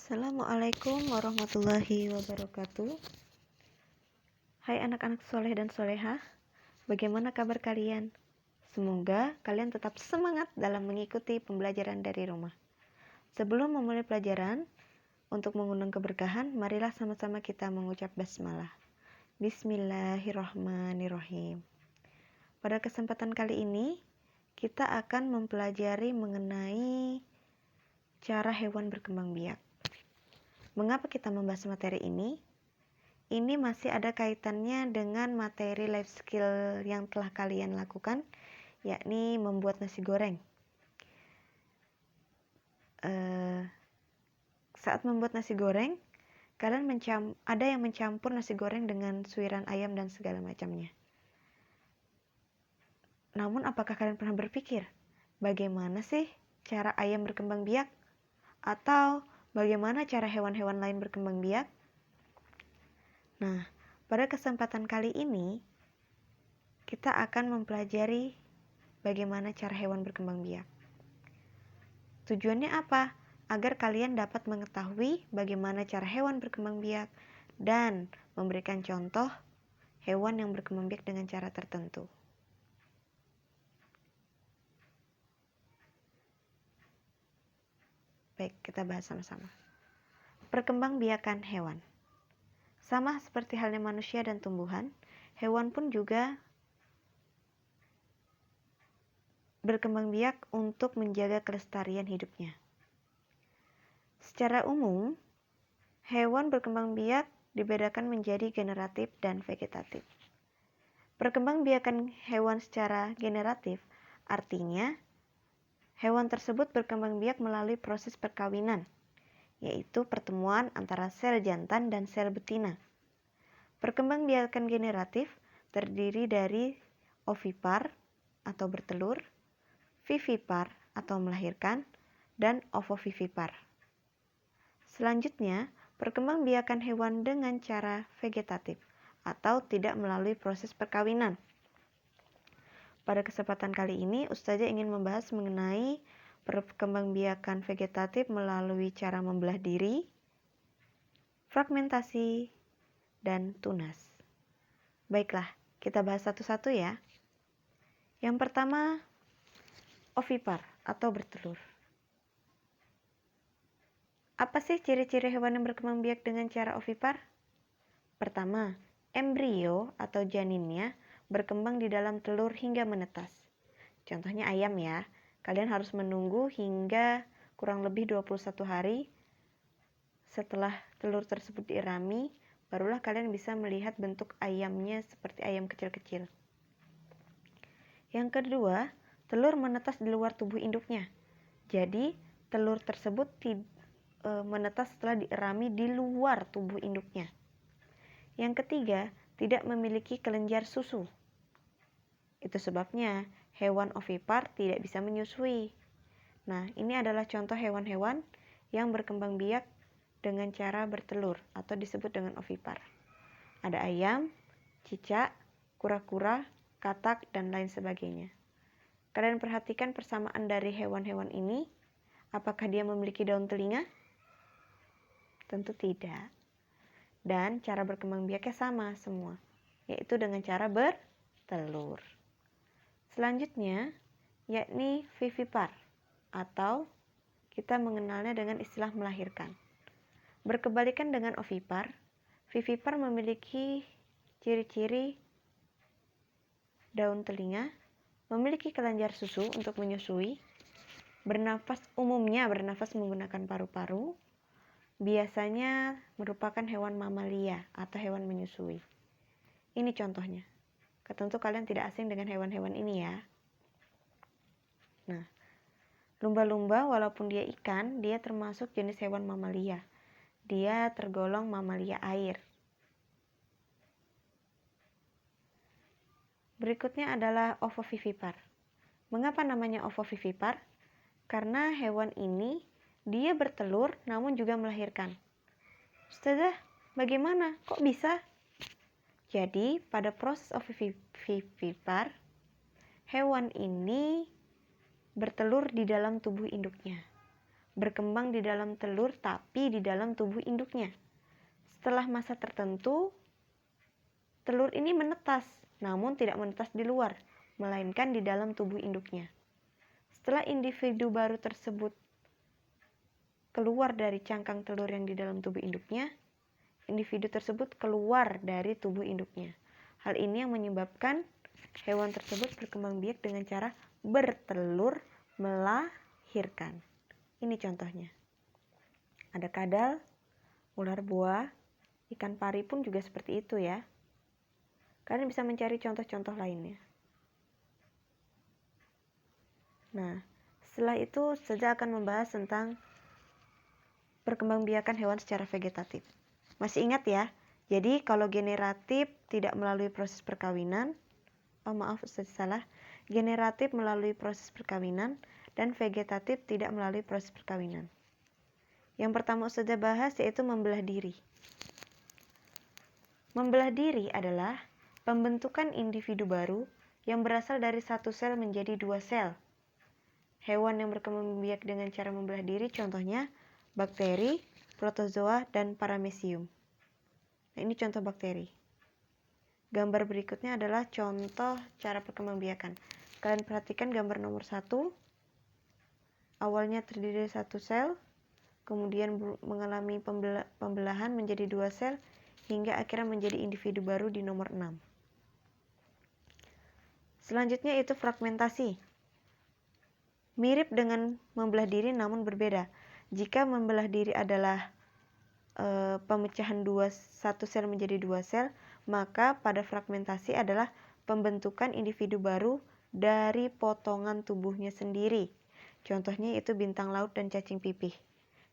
Assalamualaikum warahmatullahi wabarakatuh. Hai anak-anak soleh dan solehah, bagaimana kabar kalian? Semoga kalian tetap semangat dalam mengikuti pembelajaran dari rumah. Sebelum memulai pelajaran, untuk mengundang keberkahan, marilah sama-sama kita mengucap basmalah. Bismillahirrahmanirrahim. Pada kesempatan kali ini, kita akan mempelajari mengenai cara hewan berkembang biak. Mengapa kita membahas materi ini? Ini masih ada kaitannya dengan materi life skill yang telah kalian lakukan, yakni membuat nasi goreng. Saat membuat nasi goreng, kalian ada yang mencampur nasi goreng dengan suiran ayam dan segala macamnya. Namun apakah kalian pernah berpikir, bagaimana sih cara ayam berkembang biak? Atau bagaimana cara hewan-hewan lain berkembang biak? Nah, pada kesempatan kali ini, kita akan mempelajari bagaimana cara hewan berkembang biak. Tujuannya apa? Agar kalian dapat mengetahui bagaimana cara hewan berkembang biak dan memberikan contoh hewan yang berkembang biak dengan cara tertentu. Baik, kita bahas sama-sama. Perkembangbiakan hewan. Sama seperti halnya manusia dan tumbuhan, hewan pun juga berkembang biak untuk menjaga kelestarian hidupnya. Secara umum, hewan berkembang biak dibedakan menjadi generatif dan vegetatif. Perkembangbiakan hewan secara generatif artinya hewan tersebut berkembang biak melalui proses perkawinan, yaitu pertemuan antara sel jantan dan sel betina. Perkembangbiakan generatif terdiri dari ovipar atau bertelur, vivipar atau melahirkan, dan ovovivipar. Selanjutnya, perkembangbiakan hewan dengan cara vegetatif atau tidak melalui proses perkawinan. Pada kesempatan kali ini, Ustazah ingin membahas mengenai perkembangbiakan vegetatif melalui cara membelah diri, fragmentasi, dan tunas. Baiklah, kita bahas satu-satu ya. Yang pertama, ovipar atau bertelur. Apa sih ciri-ciri hewan yang berkembang biak dengan cara ovipar? Pertama, embrio atau janinnya berkembang di dalam telur hingga menetas. Contohnya ayam ya. Kalian harus menunggu hingga kurang lebih 21 hari setelah telur tersebut diirami, barulah kalian bisa melihat bentuk ayamnya seperti ayam kecil-kecil. Yang kedua, telur menetas di luar tubuh induknya. Jadi, telur tersebut menetas setelah diirami di luar tubuh induknya. Yang ketiga, tidak memiliki kelenjar susu. Itu sebabnya hewan ovipar tidak bisa menyusui. Nah, ini adalah contoh hewan-hewan yang berkembang biak dengan cara bertelur atau disebut dengan ovipar. Ada ayam, cicak, kura-kura, katak, dan lain sebagainya. Kalian perhatikan persamaan dari hewan-hewan ini. Apakah dia memiliki daun telinga? Tentu tidak. Dan cara berkembang biaknya sama semua, yaitu dengan cara bertelur. Selanjutnya, yakni vivipar, atau kita mengenalnya dengan istilah melahirkan. Berkebalikan dengan ovipar, vivipar memiliki ciri-ciri daun telinga, memiliki kelenjar susu untuk menyusui, umumnya bernafas menggunakan paru-paru, biasanya merupakan hewan mamalia atau hewan menyusui. Ini contohnya. Tentu kalian tidak asing dengan hewan-hewan ini ya. Nah, lumba-lumba walaupun dia ikan, dia termasuk jenis hewan mamalia. Dia tergolong mamalia air. Berikutnya adalah ovovivipar. Mengapa namanya ovovivipar? Karena hewan ini dia bertelur namun juga melahirkan. Ustazah, bagaimana? Kok bisa? Jadi, pada proses ovovivipar, hewan ini bertelur di dalam tubuh induknya. berkembang di dalam telur tapi di dalam tubuh induknya. Setelah masa tertentu, telur ini menetas, namun tidak menetas di luar, melainkan di dalam tubuh induknya. Setelah individu baru tersebut keluar dari cangkang telur yang di dalam tubuh induknya, individu tersebut keluar dari tubuh induknya. Hal ini yang menyebabkan hewan tersebut berkembang biak dengan cara bertelur melahirkan. Ini contohnya. Ada kadal, ular buah, ikan pari pun juga seperti itu ya. Kalian bisa mencari contoh-contoh lainnya. Nah, setelah itu saya akan membahas tentang perkembangbiakan hewan secara vegetatif. Masih ingat ya? Jadi kalau generatif tidak melalui proses perkawinan, salah. Generatif melalui proses perkawinan dan vegetatif tidak melalui proses perkawinan. Yang pertama Ustazah bahas yaitu membelah diri. Membelah diri adalah pembentukan individu baru yang berasal dari satu sel menjadi dua sel. Hewan yang berkembang biak dengan cara membelah diri contohnya bakteri, protozoa, dan paramecium. Nah, ini contoh bakteri. Gambar berikutnya adalah contoh cara perkembangbiakan. Kalian perhatikan gambar nomor 1. Awalnya terdiri dari satu sel, kemudian mengalami pembelahan menjadi dua sel, hingga akhirnya menjadi individu baru di nomor 6. Selanjutnya itu fragmentasi. Mirip dengan membelah diri namun berbeda. Jika membelah diri adalah pemecahan satu sel menjadi dua sel, maka pada fragmentasi adalah pembentukan individu baru dari potongan tubuhnya sendiri. Contohnya itu bintang laut dan cacing pipih.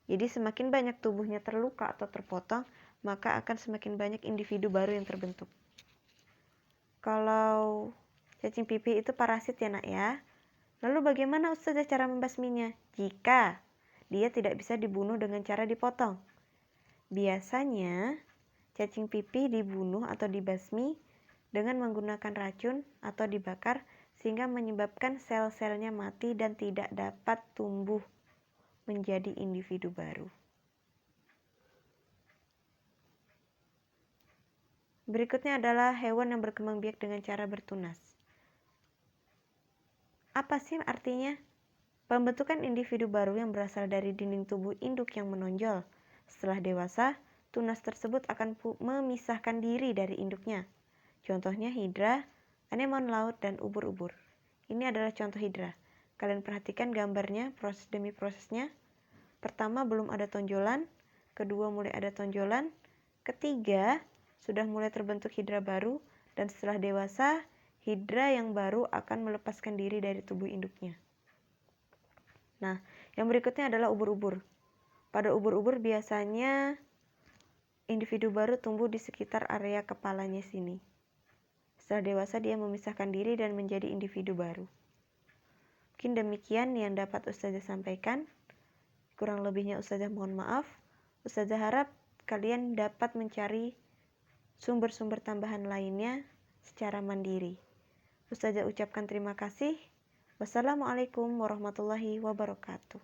Jadi semakin banyak tubuhnya terluka atau terpotong, maka akan semakin banyak individu baru yang terbentuk. Kalau cacing pipih itu parasit ya nak ya. Lalu bagaimana Ustazah cara membasminya? Jika dia tidak bisa dibunuh dengan cara dipotong. Biasanya cacing pipih dibunuh atau dibasmi dengan menggunakan racun atau dibakar sehingga menyebabkan sel-selnya mati dan tidak dapat tumbuh menjadi individu baru. Berikutnya adalah hewan yang berkembang biak dengan cara bertunas. Apa sih artinya? Pembentukan individu baru yang berasal dari dinding tubuh induk yang menonjol. Setelah dewasa, tunas tersebut akan memisahkan diri dari induknya. Contohnya hidra, anemon laut, dan ubur-ubur. Ini adalah contoh hidra. Kalian perhatikan gambarnya, proses demi prosesnya. Pertama, belum ada tonjolan. Kedua, mulai ada tonjolan. Ketiga, sudah mulai terbentuk hidra baru. Dan setelah dewasa, hidra yang baru akan melepaskan diri dari tubuh induknya. Nah, yang berikutnya adalah ubur-ubur. Pada ubur-ubur biasanya individu baru tumbuh di sekitar area kepalanya sini. Setelah dewasa dia memisahkan diri dan menjadi individu baru. Mungkin demikian yang dapat Ustazah sampaikan. Kurang lebihnya Ustazah mohon maaf. Ustazah harap kalian dapat mencari sumber-sumber tambahan lainnya secara mandiri. Ustazah ucapkan terima kasih. Wassalamualaikum warahmatullahi wabarakatuh.